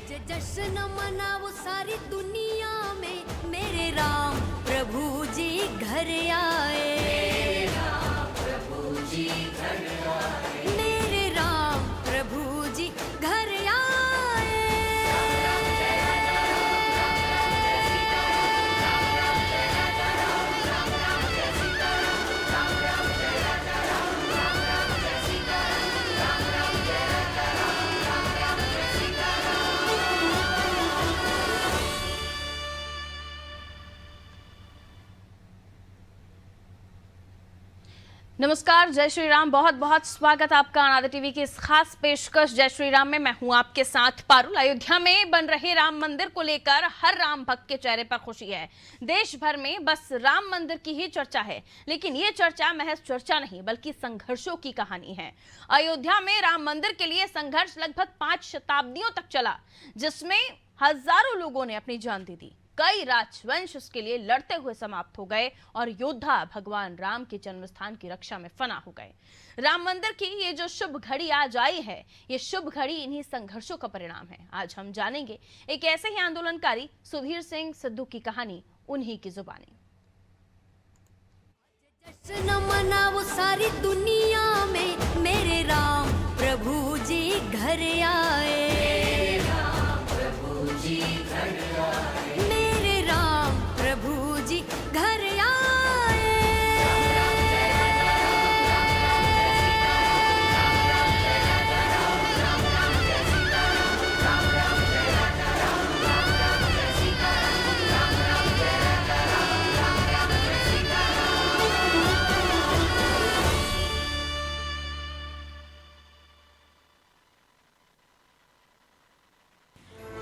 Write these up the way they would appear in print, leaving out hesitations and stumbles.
जश्न मनाओ सारी दुनिया में, मेरे राम प्रभु जी घर आए। मेरे राम प्रभु जी घर आए। मेरे राम प्रभु जी घर आए। नमस्कार, जय श्री राम। बहुत बहुत स्वागत आपका अनादि टीवी की इस खास पेशकश जय श्री राम में। मैं हूं आपके साथ पारुल। अयोध्या में बन रहे राम मंदिर को लेकर हर राम भक्त के चेहरे पर खुशी है। देश भर में बस राम मंदिर की ही चर्चा है, लेकिन ये चर्चा महज चर्चा नहीं बल्कि संघर्षों की कहानी है। अयोध्या में राम मंदिर के लिए संघर्ष लगभग 5 शताब्दियों तक चला, जिसमें हजारों लोगों ने अपनी जान दे दी। कई राजवंश उसके लिए लड़ते हुए समाप्त हो गए और योद्धा भगवान राम के जन्म स्थान की रक्षा में फना हो गए। राम मंदिर की ये जो शुभ घड़ी आज आई है, ये शुभ घड़ी इन्हीं संघर्षों का परिणाम है। आज हम जानेंगे एक ऐसे ही आंदोलनकारी सुधीर सिंह सिद्धू की कहानी, उन्हीं की जुबानी। जश्न मनाओ सारी दुनिया में, मेरे राम प्रभु जी घर आए। मेरे राम प्रभु जी घर आए। मेरे राम प्रभु जी घर आए।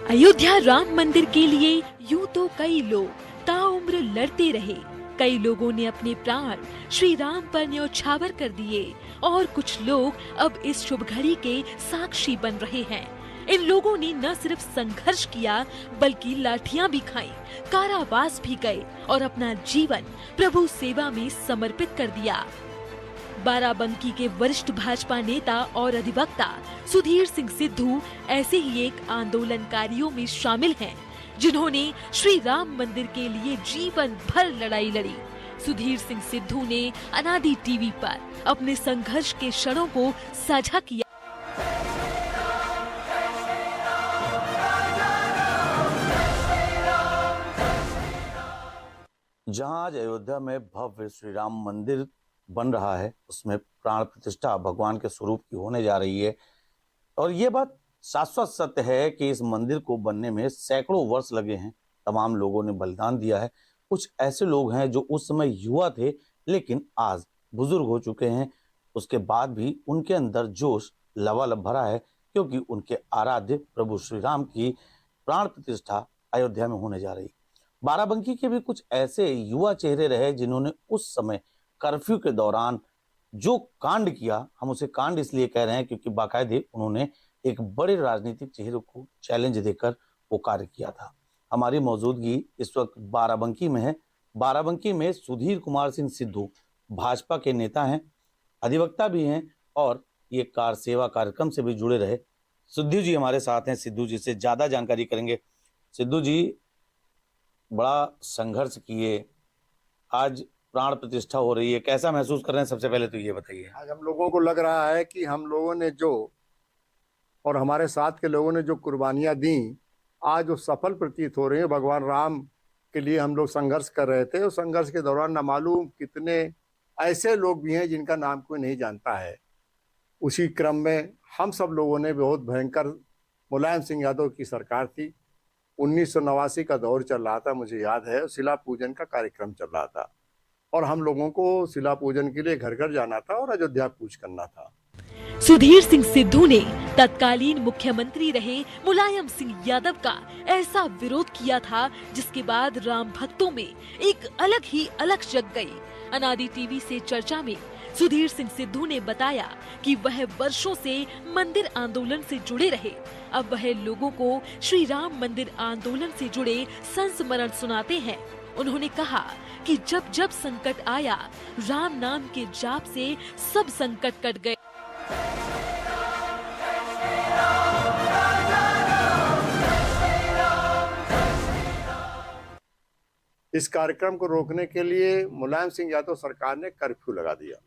अयोध्या राम मंदिर के लिए यूं तो कई लोग ताउम्र लड़ते रहे। कई लोगों ने अपने प्राण श्री राम पर न्यौछावर कर दिए और कुछ लोग अब इस शुभ घड़ी के साक्षी बन रहे हैं। इन लोगों ने न सिर्फ संघर्ष किया बल्कि लाठियां भी खाई, कारावास भी गए और अपना जीवन प्रभु सेवा में समर्पित कर दिया। बाराबंकी के वरिष्ठ भाजपा नेता और अधिवक्ता सुधीर सिंह सिद्धू ऐसे ही एक आंदोलनकारियों में शामिल हैं, जिन्होंने श्री राम मंदिर के लिए जीवन भर लड़ाई लड़ी। सुधीर सिंह सिद्धू ने अनादि टीवी पर अपने संघर्ष के क्षणों को साझा किया। जहां आज अयोध्या में भव्य श्री राम मंदिर बन रहा है, उसमें प्राण प्रतिष्ठा भगवान के स्वरूप की होने जा रही है। और ये बात शाश्वत सत्य है कि इस मंदिर को बनने में सैकड़ों वर्ष लगे हैं। तमाम लोगों ने बलिदान दिया है। कुछ ऐसे लोग हैं जो उस समय युवा थे लेकिन आज बुजुर्ग हो चुके हैं। उसके बाद भी उनके अंदर जोश लबालब भरा है, क्योंकि उनके आराध्य प्रभु श्री राम की प्राण प्रतिष्ठा अयोध्या में होने जा रही। बाराबंकी के भी कुछ ऐसे युवा चेहरे रहे जिन्होंने उस समय कर्फ्यू के दौरान जो कांड किया, हम उसे कांड इसलिए कह रहे हैं क्योंकि बाकायदे उन्होंने एक बड़े राजनीतिक चेहरे को चैलेंज देकर वो कार्य किया था। हमारी मौजूदगी इस वक्त बाराबंकी में है। बाराबंकी में सुधीर कुमार सिंह सिद्धू भाजपा के नेता हैं, अधिवक्ता भी हैं और ये कार सेवा कार्यक्रम से भी जुड़े रहे। सिद्धू जी हमारे साथ हैं। सिद्धू जी से ज्यादा जानकारी करेंगे। सिद्धू जी, बड़ा संघर्ष किए, आज प्राण प्रतिष्ठा हो रही है, कैसा महसूस कर रहे हैं? सबसे पहले तो ये बताइए। आज हम लोगों को लग रहा है कि हम लोगों ने जो और हमारे साथ के लोगों ने जो कुर्बानियां दी, आज वो सफल प्रतीत हो रही है। भगवान राम के लिए हम लोग संघर्ष कर रहे थे। उस संघर्ष के दौरान न मालूम कितने ऐसे लोग भी हैं जिनका नाम कोई नहीं जानता है। उसी क्रम में हम सब लोगों ने बहुत भयंकर, मुलायम सिंह यादव की सरकार थी, 1989 का दौर चल रहा था, मुझे याद है। शिला पूजन का कार्यक्रम चल रहा था और हम लोगों को शिला पूजन के लिए घर घर जाना था और अयोध्या कूच करना था। सुधीर सिंह सिद्धू ने तत्कालीन मुख्यमंत्री रहे मुलायम सिंह यादव का ऐसा विरोध किया था, जिसके बाद राम भक्तों में एक अलग ही अलख जग गई। अनादि टीवी से चर्चा में सुधीर सिंह सिद्धू ने बताया कि वह वर्षों से मंदिर आंदोलन से जुड़े रहे। अब वह लोगों को श्री राम मंदिर आंदोलन से जुड़े संस्मरण सुनाते हैं। उन्होंने कहा कि जब जब संकट आया, राम नाम के जाप से सब संकट कट गए। इस कार्यक्रम को रोकने के लिए मुलायम सिंह यादव सरकार ने कर्फ्यू लगा दिया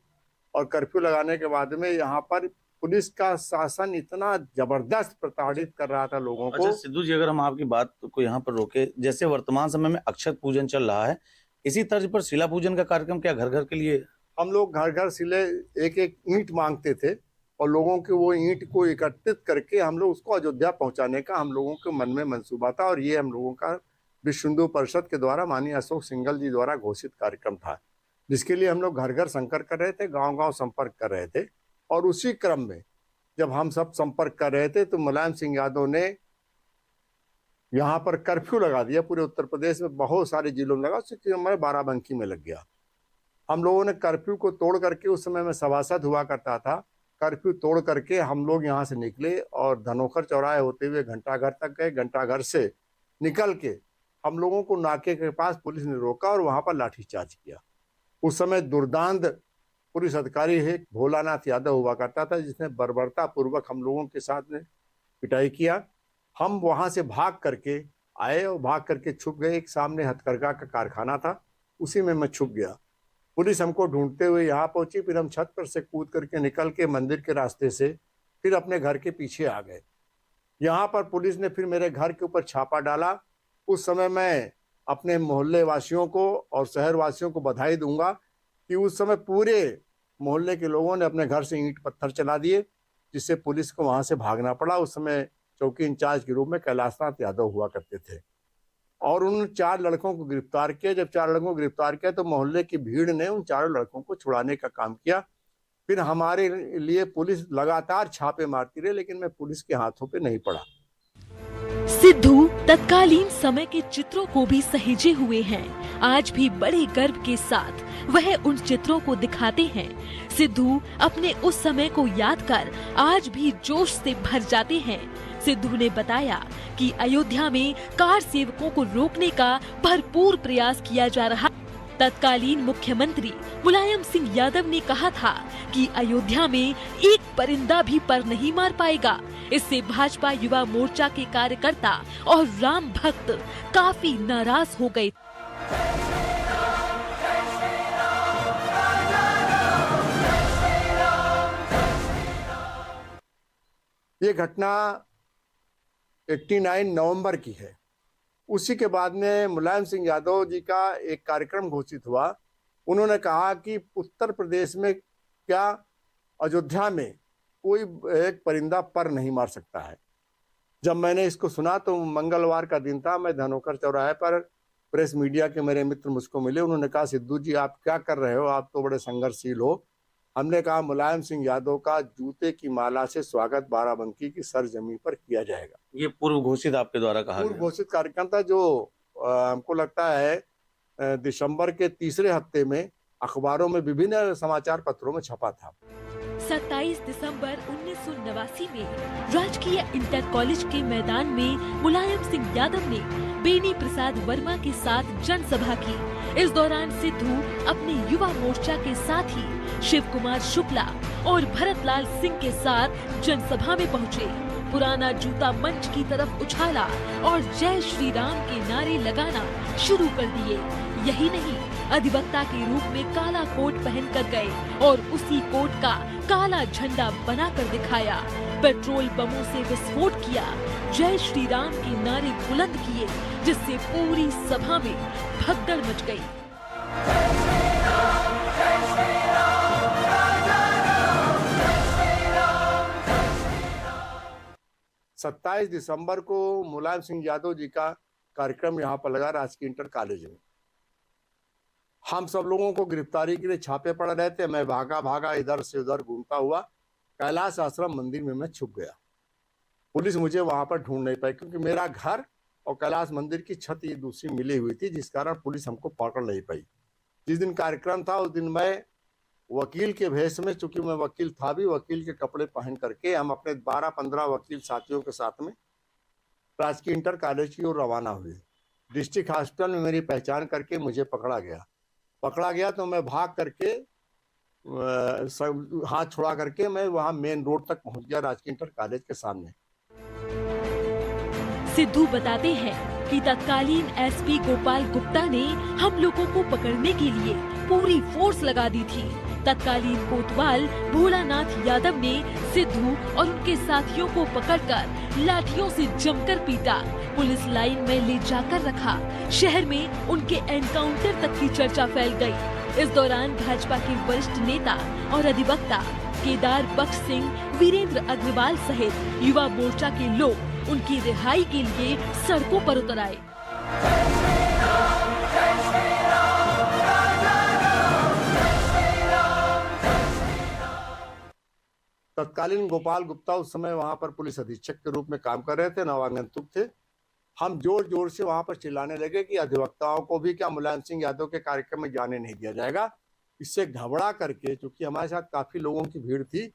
और कर्फ्यू लगाने के बाद में यहाँ पर पुलिस का शासन इतना जबरदस्त प्रताड़ित कर रहा था लोगों को। अच्छा सिद्धू जी, अगर हम आपकी बात को यहाँ पर रोके, जैसे वर्तमान समय में अक्षत पूजन चल रहा है, इसी तर्ज पर शिला पूजन का कार्यक्रम क्या घर घर के लिए? हम लोग घर घर सिले एक एक ईंट मांगते थे और लोगों के वो ईंट को एकत्रित करके हम लोग उसको अयोध्या पहुंचाने का हम लोगों के मन में मंसूबा था। और ये हम लोगों का विश्व हिंदू परिषद के द्वारा माननीय अशोक सिंघल जी द्वारा घोषित कार्यक्रम था, जिसके लिए हम लोग घर घर संपर्क कर रहे थे, गांव गांव संपर्क कर रहे थे। और उसी क्रम में जब हम सब संपर्क कर रहे थे तो मुलायम सिंह यादव ने यहाँ पर कर्फ्यू लगा दिया। पूरे उत्तर प्रदेश में बहुत सारे जिलों में लगा, उसके हमारे बाराबंकी में लग गया। हम लोगों ने कर्फ्यू को तोड़ करके, उस समय में सभासद हुआ करता था, कर्फ्यू तोड़ करके हम लोग यहाँ से निकले और धनोकर चौराहे होते हुए घंटाघर तक गए। घंटाघर से निकल के हम लोगों को नाके के पास पुलिस ने रोका और वहां पर लाठीचार्ज किया। उस समय दुर्दांत पुलिस अधिकारी है भोलानाथ यादव हुआ करता था, जिसने बर्बरता पूर्वक हम लोगों के साथ में पिटाई किया। हम वहां से भाग करके आए और भाग करके छुप गए। एक सामने हथकरघा का कारखाना था, उसी में मैं छुप गया। पुलिस हमको ढूंढते हुए यहाँ पहुंची, फिर हम छत पर से कूद करके निकल के मंदिर के रास्ते से फिर अपने घर के पीछे आ गए। यहाँ पर पुलिस ने फिर मेरे घर के ऊपर छापा डाला। उस समय मैं अपने मोहल्ले वासियों को और शहर वासियों को बधाई दूंगा कि उस समय पूरे मोहल्ले के लोगों ने अपने घर से ईंट पत्थर चला दिए, जिससे पुलिस को वहां से भागना पड़ा। उस समय चौकी इंचार्ज के रूप में कैलाशनाथ यादव हुआ करते थे और उन 4 लड़कों को गिरफ्तार किया। जब 4 लड़कों को गिरफ्तार किया तो मोहल्ले की भीड़ ने उन 4 लड़कों को छुड़ाने का काम किया। फिर हमारे लिए पुलिस लगातार छापे मारती रही, लेकिन मैं पुलिस के हाथों पे नहीं पड़ा। सिद्धू तत्कालीन समय के चित्रों को भी सहेजे हुए हैं। आज भी बड़े गर्व के साथ वह उन चित्रों को दिखाते हैं। सिद्धू अपने उस समय को याद कर आज भी जोश से भर जाते हैं। सिद्धू ने बताया कि अयोध्या में कार सेवकों को रोकने का भरपूर प्रयास किया जा रहा। तत्कालीन मुख्यमंत्री मुलायम सिंह यादव ने कहा था कि अयोध्या में एक परिंदा भी पर नहीं मार पाएगा। इससे भाजपा युवा मोर्चा के कार्यकर्ता और राम भक्त काफी नाराज हो गए। ये घटना 89 नवंबर की है। उसी के बाद में मुलायम सिंह यादव जी का एक कार्यक्रम घोषित हुआ। उन्होंने कहा कि उत्तर प्रदेश में क्या अयोध्या में कोई एक परिंदा पर नहीं मार सकता है। जब मैंने इसको सुना तो मंगलवार का दिन था, मैं धनोकर चौराहे पर प्रेस मीडिया के मेरे मित्र मुझको मिले। उन्होंने कहा सिद्धू जी आप क्या कर रहे हो, आप तो बड़े संघर्षशील हो। हमने कहा मुलायम सिंह यादव का जूते की माला से स्वागत बाराबंकी की सरजमी पर किया जाएगा। ये पूर्व घोषित आपके द्वारा कहा पूर्व घोषित कार्यक्रम था, जो हमको लगता है दिसंबर के तीसरे हफ्ते में अखबारों में विभिन्न समाचार पत्रों में छपा था। 27 दिसंबर 1989 में राजकीय इंटर कॉलेज के मैदान में मुलायम सिंह यादव ने बेनी प्रसाद वर्मा के साथ जनसभा की। इस दौरान सिद्धू अपने युवा मोर्चा के साथ ही शिव कुमार शुक्ला और भरतलाल सिंह के साथ जनसभा में पहुंचे। पुराना जूता मंच की तरफ उछाला और जय श्री राम के नारे लगाना शुरू कर दिए। यही नहीं, अधिवक्ता के रूप में काला कोट पहन कर गए और उसी कोट का काला झंडा बनाकर दिखाया। पेट्रोल बमों से विस्फोट किया, जय श्री राम के नारे बुलंद किए, जिससे पूरी सभा में भगदड़ मच गई। 27 दिसंबर को मुलायम सिंह यादव जी का कार्यक्रम यहाँ पर लगा राजकीय इंटर कॉलेज में। हम सब लोगों को गिरफ्तारी के लिए छापे पड़ रहे थे। मैं भागा इधर से उधर घूमता हुआ कैलाश आश्रम मंदिर में मैं छुप गया। पुलिस मुझे वहां पर ढूंढ नहीं पाई, क्योंकि मेरा घर और कैलाश मंदिर की छत ये दूसरी मिली हुई थी, जिस कारण पुलिस हमको पकड़ नहीं पाई। जिस दिन कार्यक्रम था उस दिन मैं वकील के भेष में, चूंकि मैं वकील था भी, वकील के कपड़े पहन करके हम अपने 12-15 वकील साथियों के साथ में राजकीय इंटर कॉलेज की ओर रवाना हुए। डिस्ट्रिक्ट हॉस्पिटल में मेरी पहचान करके मुझे पकड़ा गया तो मैं भाग करके हाथ छुड़ा करके मैं वहां मेन रोड तक पहुंच गया, राजकीय इंटर कॉलेज के सामने। सिद्धू बताते हैं कि तत्कालीन एसपी गोपाल गुप्ता ने हम लोगों को पकड़ने के लिए पूरी फोर्स लगा दी थी। तत्कालीन कोतवाल भोलानाथ यादव ने सिद्धू और उनके साथियों को पकड़कर लाठियों से जमकर पीटा, पुलिस लाइन में ले जाकर रखा। शहर में उनके एनकाउंटर तक की चर्चा फैल गई। इस दौरान भाजपा के वरिष्ठ नेता और अधिवक्ता केदार बख्श सिंह, वीरेंद्र अग्रवाल सहित युवा मोर्चा के लोग उनकी रिहाई के लिए सड़कों पर उतर आए। तत्कालीन गोपाल गुप्ता उस समय वहां पर पुलिस अधीक्षक के रूप में काम कर रहे थे, नवागंतुक थे। हम जोर जोर से वहां पर चिल्लाने लगे कि अधिवक्ताओं को भी क्या मुलायम सिंह यादव के कार्यक्रम में जाने नहीं दिया जाएगा। इससे घबरा करके, क्योंकि हमारे साथ काफी लोगों की भीड़ थी,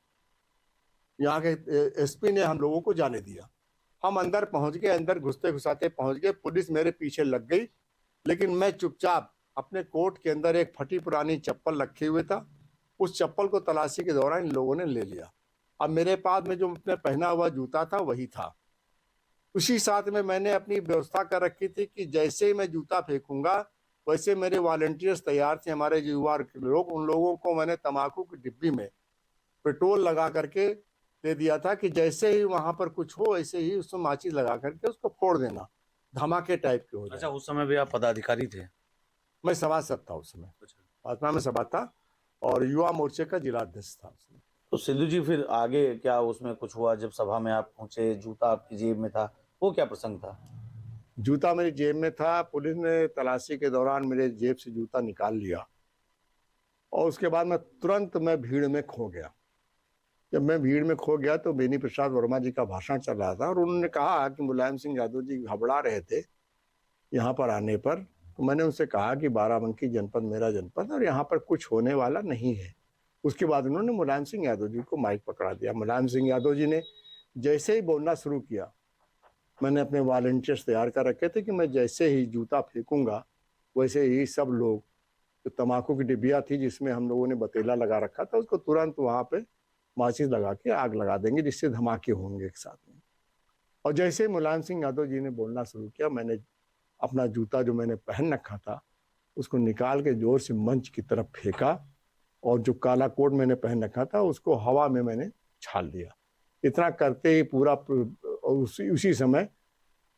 यहाँ के एसपी ने हम लोगों को जाने दिया। हम अंदर पहुंच गए, अंदर घुसते घुसाते पहुंच गए, पुलिस मेरे पीछे लग गई, लेकिन मैं चुपचाप अपने कोट के अंदर एक फटी पुरानी चप्पल रखे हुए था। उस चप्पल को तलाशी के दौरान इन लोगों ने ले लिया। अब मेरे पास में जो मैंने पहना हुआ जूता था वही था। उसी साथ में मैंने अपनी व्यवस्था कर रखी थी कि जैसे ही मैं जूता फेंकूंगा वैसे मेरे वॉलंटियर्स तैयार थे, हमारे युवा लोग। उन लोगों को मैंने तंबाकू की डिब्बी में पेट्रोल लगा करके दे दिया था कि जैसे ही वहां पर कुछ हो ऐसे ही उसमें माचिस लगा करके उसको फोड़ देना, धमाके टाइप के हो जाए। अच्छा, उस समय भी आप पदाधिकारी थे? मैं सभासद था उस समय, भाजपा में सभा था और युवा मोर्चे का जिलाध्यक्ष था। तो सिद्धू जी, फिर आगे क्या उसमें कुछ हुआ? जब सभा में आप पहुंचे, जूता आपकी जेब में था, वो क्या प्रसंग था? जूता मेरी जेब में था। पुलिस ने तलाशी के दौरान मेरे जेब से जूता निकाल लिया और उसके बाद मैं भीड़ में खो गया। जब मैं भीड़ में खो गया तो बेनी प्रसाद वर्मा जी का भाषण चल रहा था और उन्होंने कहा कि मुलायम सिंह यादव जी घबरा रहे थे यहाँ पर आने पर। तो मैंने उनसे कहा कि बाराबंकी जनपद मेरा जनपद और यहाँ पर कुछ होने वाला नहीं है। उसके बाद उन्होंने मुलायम सिंह यादव जी को माइक पकड़ा दिया। मुलायम सिंह यादव जी ने जैसे ही बोलना शुरू किया, मैंने अपने वॉलंटियर्स तैयार कर रखे थे कि मैं जैसे ही जूता फेंकूंगा वैसे ही सब लोग, जो तम्बाकू की डिब्बिया थी जिसमें हम लोगों ने बतेला लगा रखा था, उसको तुरंत वहाँ पे माचिस लगा के आग लगा देंगे, जिससे धमाके होंगे एक साथ में। और जैसे मुलायम सिंह यादव जी ने बोलना शुरू किया, मैंने अपना जूता जो मैंने पहन रखा था उसको निकाल के जोर से मंच की तरफ फेंका और जो काला कोट मैंने पहन रखा था उसको हवा में मैंने छाल दिया। इतना करते ही पूरा उसी समय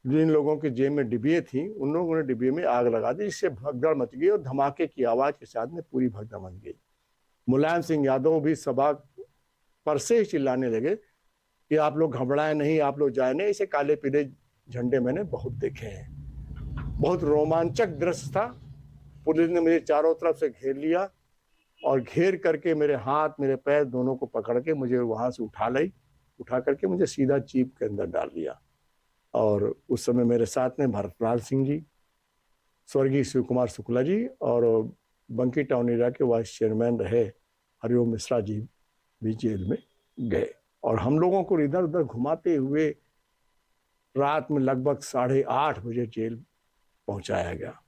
जिन लोगों के जेब में डिब्बियाँ थी उन लोगों ने डिब्बे में आग लगा दी, जिससे भगदड़ मच गई और धमाके की आवाज़ के साथ में पूरी भगदड़ मच गई। मुलायम सिंह यादव भी सभा पर से ही चिल्लाने लगे कि आप लोग घबराएं नहीं, आप लोग जाए नहीं। ऐसे काले पीले झंडे मैंने बहुत देखे हैं। बहुत रोमांचक दृश्य था। पुलिस ने मुझे चारों तरफ से घेर लिया और घेर करके मेरे हाथ मेरे पैर दोनों को पकड़ के मुझे वहां से उठा करके मुझे सीधा जीप के अंदर डाल दिया। और उस समय मेरे साथ में भरतलाल सिंह जी, स्वर्गीय शिव कुमार शुक्ला जी और बंकी टाउन एरिया के वाइस चेयरमैन रहे हरिओम मिश्रा जी भी जेल में गए। और हम लोगों को इधर उधर घुमाते हुए रात में लगभग 8:30 बजे जेल पहुंचाया गया।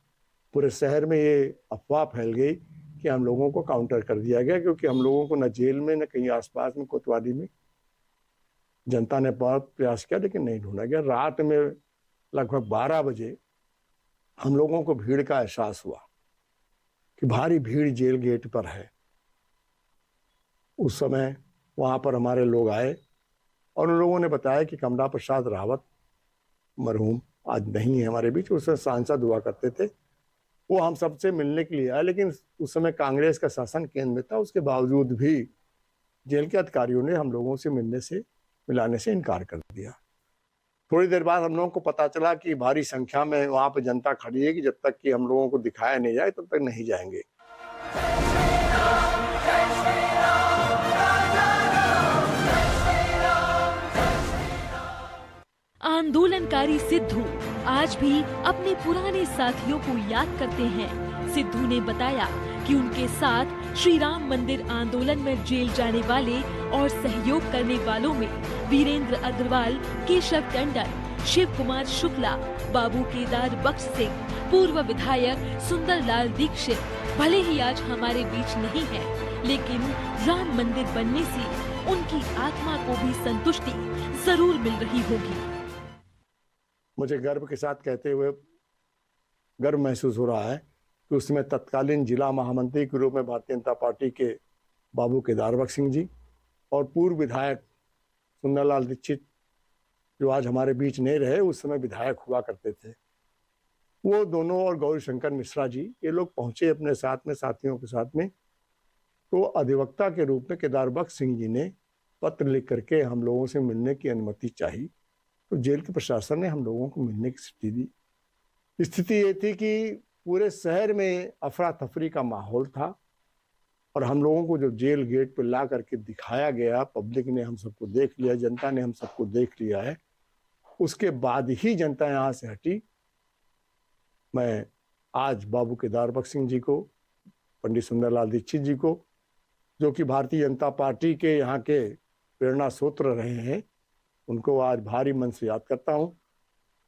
पूरे शहर में ये अफवाह फैल गई कि हम लोगों को काउंटर कर दिया गया, क्योंकि हम लोगों को न जेल में न कहीं आसपास में कोतवाली में जनता ने बहुत प्रयास किया लेकिन नहीं ढूंढा गया। रात में लगभग 12 बजे हम लोगों को भीड़ का एहसास हुआ कि भारी भीड़ जेल गेट पर है। उस समय वहाँ पर हमारे लोग आए और उन लोगों ने बताया कि कमला प्रसाद रावत मरहूम आज नहीं है हमारे बीच, उसमें सांसद हुआ करते थे, वो हम सबसे मिलने के लिए आए। लेकिन उस समय कांग्रेस का शासन केंद्र में था, उसके बावजूद भी जेल के अधिकारियों ने हम लोगों से मिलाने से इनकार कर दिया। थोड़ी देर बाद हम लोगों को पता चला कि भारी संख्या में वहाँ पर जनता खड़ी है कि जब तक कि हम लोगों को दिखाया नहीं जाए तब तक नहीं जाएंगे। आंदोलनकारी सिद्धू आज भी अपने पुराने साथियों को याद करते हैं। सिद्धू ने बताया कि उनके साथ श्री राम मंदिर आंदोलन में जेल जाने वाले और सहयोग करने वालों में वीरेंद्र अग्रवाल, केशव टंडन, शिव कुमार शुक्ला, बाबू केदार बख्श सिंह, पूर्व विधायक सुंदरलाल दीक्षित भले ही आज हमारे बीच नहीं है, लेकिन राम मंदिर बनने से उनकी आत्मा को भी संतुष्टि जरूर मिल रही होगी। मुझे गर्व के साथ कहते हुए गर्व महसूस हो रहा है कि उसमें तत्कालीन जिला महामंत्री के रूप में भारतीय जनता पार्टी के बाबू केदार बख्श सिंह जी और पूर्व विधायक सुंदरलाल दीक्षित, जो आज हमारे बीच नहीं रहे, उस समय विधायक हुआ करते थे, वो दोनों और गौरी शंकर मिश्रा जी, ये लोग पहुंचे अपने साथ में साथियों के साथ में। तो अधिवक्ता के रूप में केदार बख्श सिंह जी ने पत्र लिख करके हम लोगों से मिलने की अनुमति चाही। तो जेल के प्रशासन ने हम लोगों को मिलने की स्थिति दी। स्थिति ये थी कि पूरे शहर में अफरा तफरी का माहौल था और हम लोगों को जो जेल गेट पर ला करके दिखाया गया, पब्लिक ने हम सबको देख लिया, जनता ने हम सबको देख लिया है, उसके बाद ही जनता यहाँ से हटी। मैं आज बाबू केदार बख्श सिंह जी को, पंडित सुंदरलाल दीक्षित जी को, जो कि भारतीय जनता पार्टी के यहाँ के प्रेरणा सूत्र रहे हैं, उनको आज भारी मन से याद करता हूँ।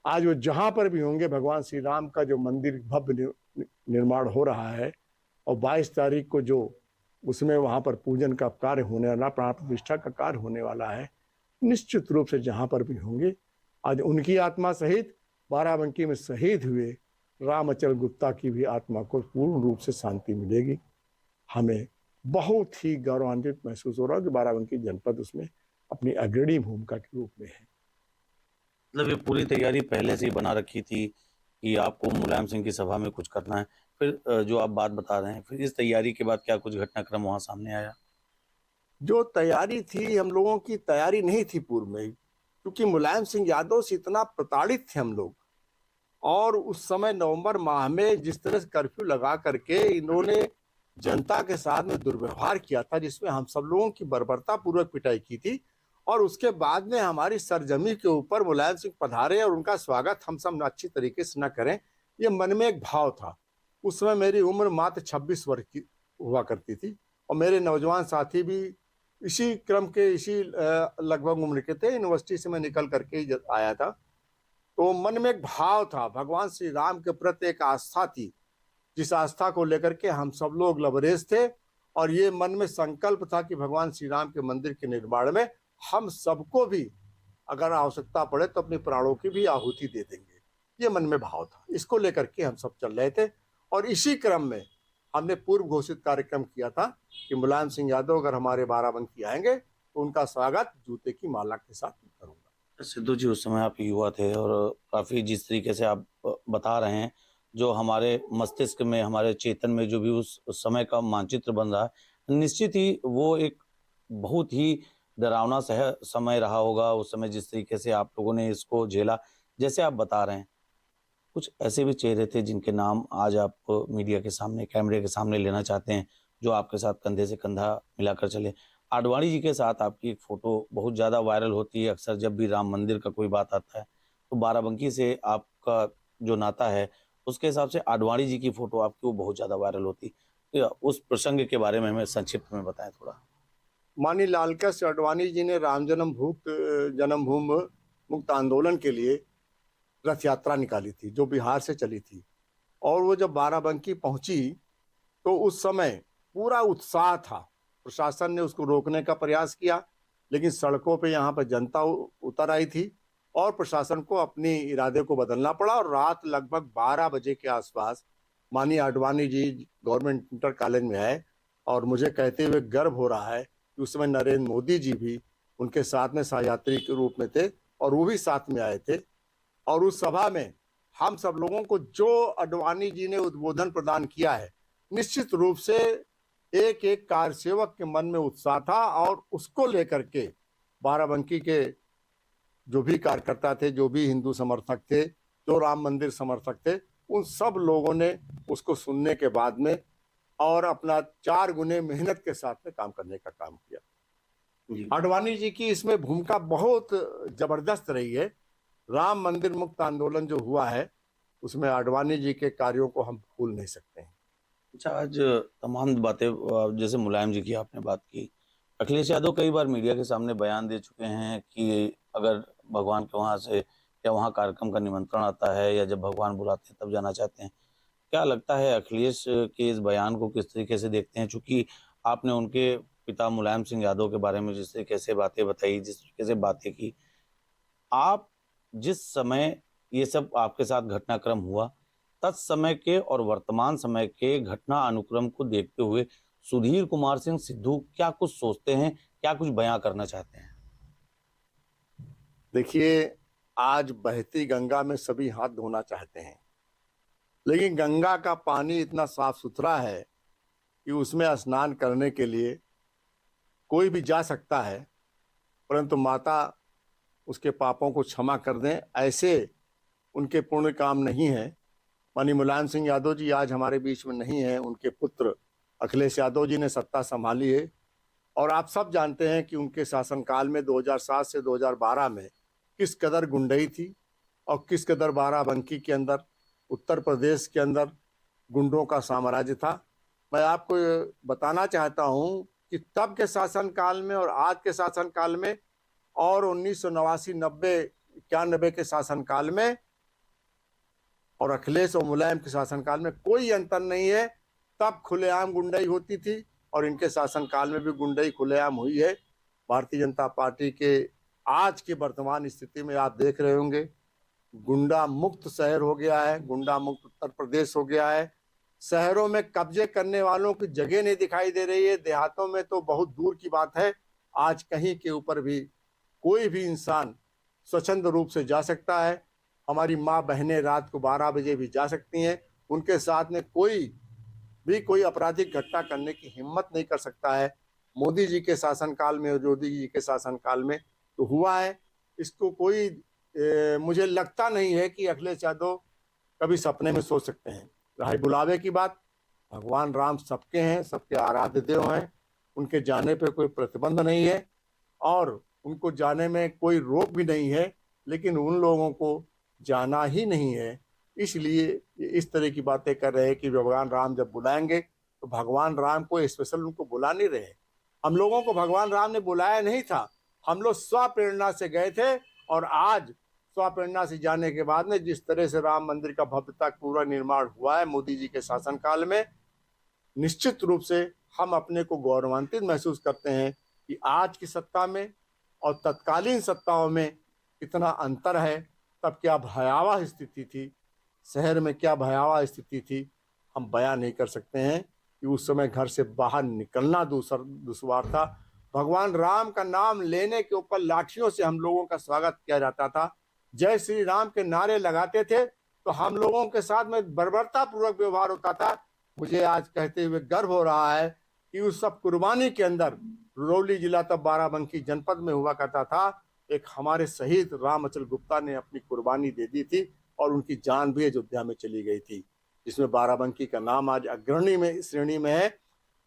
आज वो जहाँ पर भी होंगे, भगवान श्री राम का जो मंदिर भव्य निर्माण हो रहा है और 22 तारीख को जो उसमें वहाँ पर पूजन का कार्य होने वाला, प्राण प्रतिष्ठा का कार्य होने वाला है, निश्चित रूप से जहाँ पर भी होंगे, आज उनकी आत्मा सहित बाराबंकी में शहीद हुए रामअचल गुप्ता की भी आत्मा को पूर्ण रूप से शांति मिलेगी। हमें बहुत ही गौरवान्वित महसूस हो रहा है कि बाराबंकी जनपद उसमें अपनी अग्रणी भूमिका के रूप में है। मतलब ये पूरी तैयारी पहले से ही बना रखी थी कि आपको मुलायम सिंह की सभा में कुछ करना है। फिर जो आप बात बता रहे हैं, फिर इस तैयारी के बाद क्या कुछ घटनाक्रम वहां सामने आया? जो तैयारी थी, हम लोगों की तैयारी नहीं थी पूर्व में, क्योंकि मुलायम सिंह यादव से इतना प्रताड़ित थे हम लोग। और उस समय नवंबर माह में जिस तरह से कर्फ्यू लगा करके इन्होंने जनता के साथ में दुर्व्यवहार किया था, जिसमें हम सब लोगों की बर्बरता पूर्वक पिटाई की थी, और उसके बाद में हमारी सरजमी के ऊपर मुलायम सिंह पधारे और उनका स्वागत हम सब अच्छी तरीके से न करें, ये मन में एक भाव था। उस समय मेरी उम्र मात्र 26 वर्ष की हुआ करती थी और मेरे नौजवान साथी भी इसी क्रम के, इसी लगभग उम्र के थे। यूनिवर्सिटी से मैं निकल करके ही आया था। तो मन में एक भाव था, भगवान श्री राम के प्रति एक आस्था थी, जिस आस्था को लेकर के हम सब लोग लबरेज थे। और ये मन में संकल्प था कि भगवान श्री राम के मंदिर के निर्माण में हम सबको भी अगर आवश्यकता पड़े तो अपने प्राणों की भी आहुति दे देंगे, ये मन में भाव था। इसको लेकर के हम सब चल रहे थे और इसी क्रम में हमने पूर्व घोषित कार्यक्रम किया था कि मुलायम सिंह यादव अगर हमारे बाराबंकी आएंगे तो उनका स्वागत जूते की माला के साथ करूंगा। सिद्धू जी, उस समय आप युवा थे और काफी जिस तरीके से आप बता रहे हैं, जो हमारे मस्तिष्क में, हमारे चेतन में जो भी उस समय का मानचित्र बन रहा है, निश्चित ही वो एक बहुत ही डरावना समय रहा होगा उस समय, जिस तरीके से आप लोगों ने इसको झेला। जैसे आप बता रहे हैं, कुछ ऐसे भी चेहरे थे जिनके नाम आज आप मीडिया के सामने, कैमरे के सामने लेना चाहते हैं, जो आपके साथ कंधे से कंधा मिलाकर चले। आडवाणी जी के साथ आपकी एक फोटो बहुत ज़्यादा वायरल होती है। अक्सर जब भी राम मंदिर का कोई बात आता है तो बाराबंकी से आपका जो नाता है, उसके हिसाब से आडवाणी जी की फोटो आपकी वो बहुत ज़्यादा वायरल होती है। उस प्रसंग के बारे में हमें संक्षिप्त में बताएं थोड़ा। माननीय लालकृष्ण आडवाणी जी ने राम जन्मभूमि मुक्त आंदोलन के लिए रथ यात्रा निकाली थी, जो बिहार से चली थी। और वो जब बाराबंकी पहुंची तो उस समय पूरा उत्साह था। प्रशासन ने उसको रोकने का प्रयास किया, लेकिन सड़कों पे यहाँ पर जनता उतर आई थी और प्रशासन को अपने इरादे को बदलना पड़ा। और रात लगभग 12 बजे के आसपास माननीय Advani ji government inter college में आए और मुझे कहते हुए गर्व हो रहा है कि उस समय नरेंद्र मोदी जी भी उनके साथ में सहयात्री के रूप में थे और वो भी साथ में आए थे। और उस सभा में हम सब लोगों को जो आडवाणी जी ने उद्बोधन प्रदान किया है, निश्चित रूप से एक एक कार्यसेवक के मन में उत्साह था। और उसको लेकर के बाराबंकी के जो भी कार्यकर्ता थे, जो भी हिंदू समर्थक थे, जो राम मंदिर समर्थक थे, उन सब लोगों ने उसको सुनने के बाद में और अपना 4 गुने मेहनत के साथ में काम करने का काम किया। आडवाणी जी की इसमें भूमिका बहुत जबरदस्त रही है। राम मंदिर मुक्त आंदोलन जो हुआ है, उसमें आडवाणी जी के कार्यों को हम भूल नहीं सकते हैं। अच्छा, आज तमाम बातें, जैसे मुलायम जी की आपने बात की, अखिलेश यादव कई बार मीडिया के सामने बयान दे चुके हैं कि अगर भगवान के वहाँ से या वहाँ कार्यक्रम का निमंत्रण आता है या जब भगवान बुलाते हैं तब जाना चाहते हैं। क्या लगता है अखिलेश के इस बयान को किस तरीके से देखते हैं? चूंकि आपने उनके पिता मुलायम सिंह यादव के बारे में जिस तरीके से बातें बताई, जिस तरीके से बातें की, आप जिस समय ये सब आपके साथ घटनाक्रम हुआ, तत्समय के और वर्तमान समय के घटना अनुक्रम को देखते हुए सुधीर कुमार सिंह सिद्धू क्या कुछ सोचते हैं, क्या कुछ बयां करना चाहते हैं? देखिए, आज बहती गंगा में सभी हाथ धोना चाहते हैं, लेकिन गंगा का पानी इतना साफ सुथरा है कि उसमें स्नान करने के लिए कोई भी जा सकता है, परंतु माता उसके पापों को क्षमा कर दें, ऐसे उनके पुण्य काम नहीं है। माननीय मुलायम सिंह यादव जी आज हमारे बीच में नहीं है, उनके पुत्र अखिलेश यादव जी ने सत्ता संभाली है और आप सब जानते हैं कि उनके शासनकाल में 2007 से 2012 में किस कदर गुंडई थी और किस कदर बाराबंकी के अंदर, उत्तर प्रदेश के अंदर गुंडों का साम्राज्य था। मैं आपको बताना चाहता हूं कि तब के शासनकाल में और आज के शासनकाल में और 1989, 90, 91 के शासनकाल में और अखिलेश और मुलायम के शासनकाल में कोई अंतर नहीं है। तब खुलेआम गुंडई होती थी और इनके शासनकाल में भी गुंडई खुलेआम हुई है। भारतीय जनता पार्टी के आज की वर्तमान स्थिति में आप देख रहे होंगे, गुंडा मुक्त शहर हो गया है, गुंडा मुक्त उत्तर प्रदेश हो गया है। शहरों में कब्जे करने वालों की जगह नहीं दिखाई दे रही है, देहातों में तो बहुत दूर की बात है। आज कहीं के ऊपर भी कोई भी इंसान स्वच्छंद रूप से जा सकता है। हमारी माँ बहनें रात को 12 बजे भी जा सकती हैं, उनके साथ में कोई आपराधिक घटना करने की हिम्मत नहीं कर सकता है। मोदी जी के शासनकाल में और योगी जी के शासनकाल में तो हुआ है। इसको कोई मुझे लगता नहीं है कि अखिलेश यादव कभी सपने में सोच सकते हैं। रही बुलावे की बात, भगवान राम सबके हैं, सबके आराध्य देव हैं, उनके जाने पे कोई प्रतिबंध नहीं है और उनको जाने में कोई रोक भी नहीं है, लेकिन उन लोगों को जाना ही नहीं है, इसलिए इस तरह की बातें कर रहे हैं कि भगवान राम जब बुलाएंगे तो भगवान राम को स्पेशल उनको बुला नहीं रहे। हम लोगों को भगवान राम ने बुलाया नहीं था, हम लोग स्वप्रेरणा से गए थे और आज स्वप्रेरणा से जाने के बाद में जिस तरह से राम मंदिर का भव्यता पूरा निर्माण हुआ है मोदी जी के शासनकाल में, निश्चित रूप से हम अपने को गौरवान्वित महसूस करते हैं कि आज की सत्ता में और तत्कालीन सत्ताओं में कितना अंतर है। तब क्या भयावह स्थिति थी, शहर में क्या भयावह स्थिति थी, हम बयान नहीं कर सकते हैं कि उस समय घर से बाहर निकलना दुश्वार था। भगवान राम का नाम लेने के ऊपर लाठियों से हम लोगों का स्वागत किया जाता था। जय श्री राम के नारे लगाते थे तो हम लोगों के साथ में बर्बरता पूर्वक व्यवहार होता था। मुझे आज कहते हुए गर्व हो रहा है कि उस सब कुर्बानी के अंदर रुरौली जिला तब बाराबंकी जनपद में हुआ करता था, एक हमारे शहीद राम अचल गुप्ता ने अपनी कुर्बानी दे दी थी और उनकी जान भी अयोध्या में चली गई थी, जिसमें बाराबंकी का नाम आज अग्रणी में श्रेणी में है।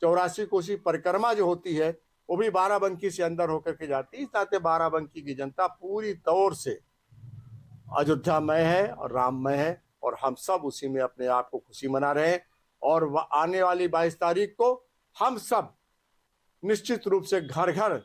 84 कोसी परिक्रमा जो होती है वो भी बाराबंकी से अंदर होकर के जाती है। इस नाते बाराबंकी की जनता पूरी तौर से अयोध्यामय है और राममय है और हम सब उसी में अपने आप को खुशी मना रहे हैं। और आने वाली 22 तारीख को हम सब निश्चित रूप से घर घर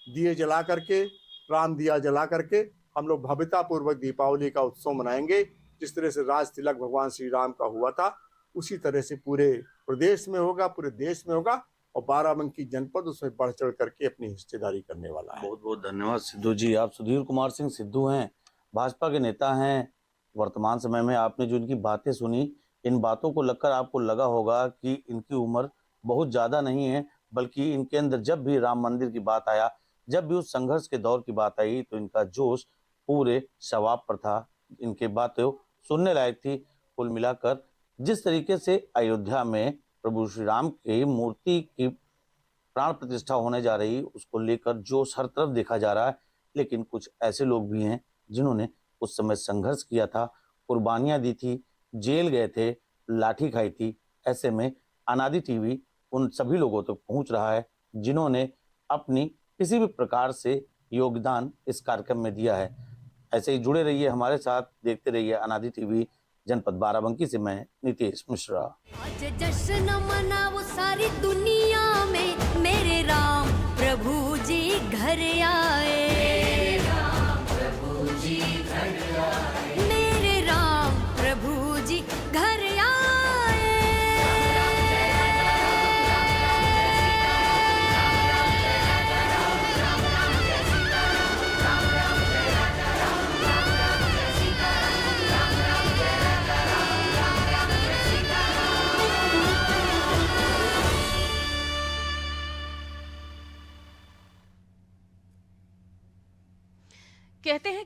दिए जला करके, राम दिया जला करके हम लोग भव्यता पूर्वक दीपावली का उत्सव मनाएंगे। जिस तरह से राज तिलक भगवान श्री राम का हुआ था उसी तरह से पूरे प्रदेश में होगा, पूरे देश में होगा और बाराबंकी जनपद उसमें बढ़ चढ़ करके अपनी हिस्सेदारी करने वाला है। बहुत बहुत धन्यवाद सिद्धू जी। आप सुधीर कुमार सिंह सिद्धू हैं, भाजपा के नेता हैं। वर्तमान समय में आपने जो इनकी बातें सुनी, इन बातों को लगकर आपको लगा होगा कि इनकी उम्र बहुत ज़्यादा नहीं है, बल्कि इनके अंदर जब भी राम मंदिर की बात आया, जब भी उस संघर्ष के दौर की बात आई तो इनका जोश पूरे शबाब पर था। इनके बातें सुनने लायक थी। कुल मिलाकर जिस तरीके से अयोध्या में प्रभु श्री राम की मूर्ति की प्राण प्रतिष्ठा होने जा रही, उसको लेकर जोश हर तरफ देखा जा रहा है। लेकिन कुछ ऐसे लोग भी हैं जिन्होंने उस समय संघर्ष किया था, कुर्बानियां दी थी, जेल गए थे, लाठी खाई थी। ऐसे में अनादि टीवी उन सभी लोगों तक पहुंच रहा है जिन्होंने अपनी किसी भी प्रकार से योगदान इस कार्यक्रम में दिया है। ऐसे ही जुड़े रहिए हमारे साथ, देखते रहिए अनादि टीवी। जनपद बाराबंकी से मैं नितेश मिश्रा। आज जश्न मनाओ सारी दुनिया में, मेरे राम प्रभु जी घर आए। मेरे राम प्रभु जी घर आए। मेरे राम प्रभु जी घर आए।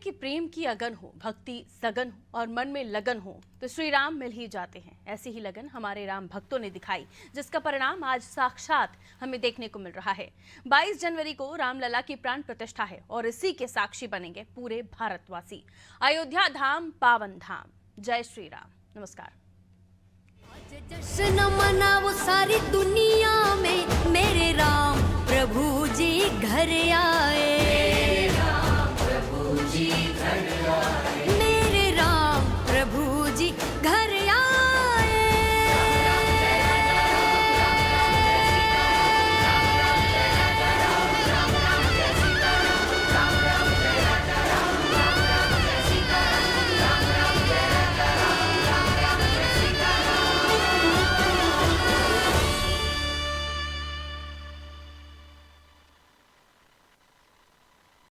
कि प्रेम की अगन हो, भक्ति सघन हो और मन में लगन हो तो श्री राम मिल ही जाते हैं। ऐसी ही लगन हमारे राम भक्तों ने दिखाई, जिसका परिणाम आज साक्षात हमें देखने को मिल रहा है। 22 जनवरी को रामलला की प्राण प्रतिष्ठा है और इसी के साक्षी बनेंगे पूरे भारतवासी। अयोध्या धाम पावन धाम। जय श्री राम। नमस्कार। आज जश्न मनाओ सारी दुनिया में, मेरे राम प्रभु जी घर आए।